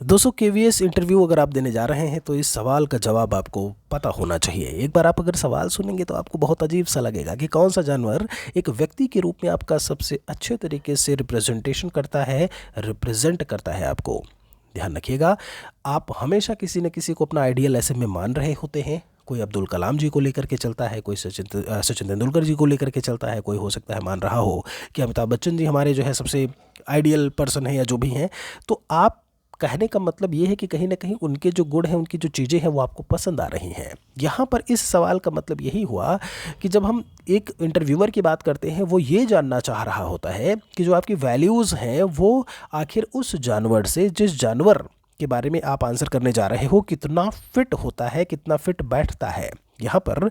दोस्तों KVS interview अगर आप देने जा रहे हैं तो इस सवाल का जवाब आपको पता होना चाहिए। एक बार आप अगर सवाल सुनेंगे तो आपको बहुत अजीब सा लगेगा कि कौन सा जानवर एक व्यक्ति के रूप में आपका सबसे अच्छे तरीके से रिप्रेजेंट करता है आपको। ध्यान रखिएगा, आप हमेशा किसी न किसी को अपना आइडियल ऐसे में मान रहे होते हैं। कोई अब्दुल कलाम जी को लेकर के चलता है, कोई सचिन तेंदुलकर जी को लेकर के चलता है, कोई हो सकता है मान रहा हो कि अमिताभ बच्चन जी हमारे जो है सबसे आइडियल पर्सन है या जो भी हैं। तो आप कहने का मतलब ये है कि कहीं ना कहीं उनके जो गुण हैं, उनकी जो चीज़ें हैं वो आपको पसंद आ रही हैं। यहाँ पर इस सवाल का मतलब यही हुआ कि जब हम एक इंटरव्यूअर की बात करते हैं वो ये जानना चाह रहा होता है कि जो आपकी वैल्यूज़ हैं वो आखिर उस जानवर से, जिस जानवर के बारे में आप आंसर करने जा रहे हो, कितना फिट होता है, कितना फिट बैठता है। यहाँ पर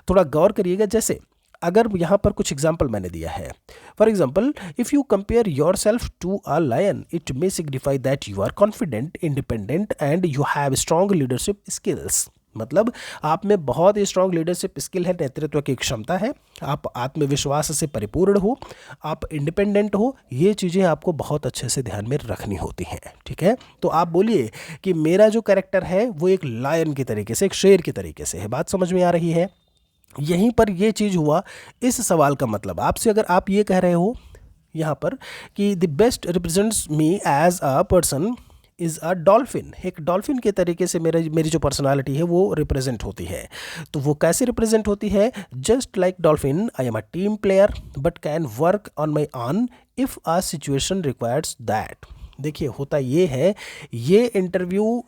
थोड़ा गौर करिएगा। जैसे अगर यहाँ पर कुछ एग्जाम्पल मैंने दिया है, for example if you compare yourself to a lion it may signify that you are confident, independent and you have strong leadership skills. मतलब आप में बहुत ही स्ट्रॉन्ग लीडरशिप स्किल है, नेतृत्व की क्षमता है, आप आत्मविश्वास से परिपूर्ण हो, आप इंडिपेंडेंट हो। ये चीज़ें आपको बहुत अच्छे से ध्यान में रखनी होती हैं। ठीक है, तो आप बोलिए कि मेरा जो कैरेक्टर है वो एक लायन की तरीके से, एक शेर की तरीके से है। बात समझ में आ रही है? यहीं पर ये चीज़ हुआ इस सवाल का मतलब। आपसे अगर आप ये कह रहे हो यहाँ पर कि the best represents me as a person is a dolphin, एक डॉल्फिन के तरीके से मेरी जो पर्सनालिटी है वो रिप्रेजेंट होती है। तो वो कैसे रिप्रेजेंट होती है? Just like dolphin I am a team player but can work on my on if a situation requires that. देखिए होता ये है, ये इंटरव्यू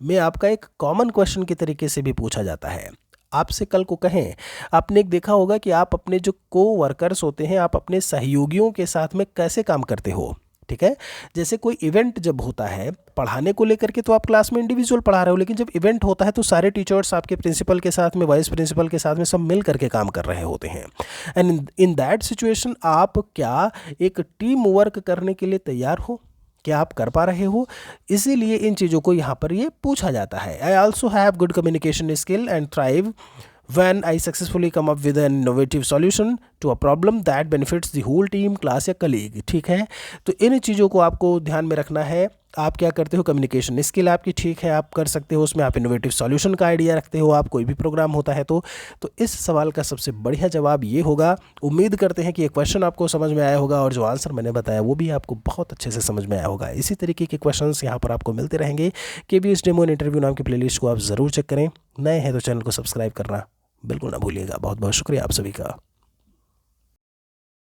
में आपका एक कॉमन क्वेश्चन के तरीके से भी पूछा जाता है। आपसे कल को कहें, आपने एक देखा होगा कि आप अपने जो को वर्कर्स होते हैं, आप अपने सहयोगियों के साथ में कैसे काम करते हो। ठीक है, जैसे कोई इवेंट जब होता है पढ़ाने को लेकर के तो आप क्लास में इंडिविजुअल पढ़ा रहे हो, लेकिन जब इवेंट होता है तो सारे टीचर्स आपके प्रिंसिपल के साथ में, वाइस प्रिंसिपल के साथ में सब मिल करके काम कर रहे होते हैं। एंड इन दैट सिचुएशन आप क्या एक टीम वर्क करने के लिए तैयार हो? क्या आप कर पा रहे हो? इसीलिए इन चीज़ों को यहाँ पर ये पूछा जाता है। I also have good communication skill and thrive when I successfully come up with an innovative solution to a problem that benefits the whole team, class या colleague। ठीक है, तो इन चीज़ों को आपको ध्यान में रखना है। आप क्या करते हो? कम्युनिकेशन स्किल आपकी ठीक है, आप कर सकते हो, उसमें आप इनोवेटिव सॉल्यूशन का आइडिया रखते हो, आप कोई भी प्रोग्राम होता है तो इस सवाल का सबसे बढ़िया जवाब ये होगा। उम्मीद करते हैं कि ये क्वेश्चन आपको समझ में आया होगा और जो आंसर मैंने बताया वो भी आपको बहुत अच्छे से समझ में आया होगा। इसी तरीके के क्वेश्चंस यहाँ पर आपको मिलते रहेंगे। केवीएस डेमो एंड इंटरव्यू नाम की प्लेलिस्ट को आप ज़रूर चेक करें। नए हैं तो चैनल को सब्सक्राइब करना बिल्कुल ना भूलिएगा। बहुत बहुत शुक्रिया आप सभी का।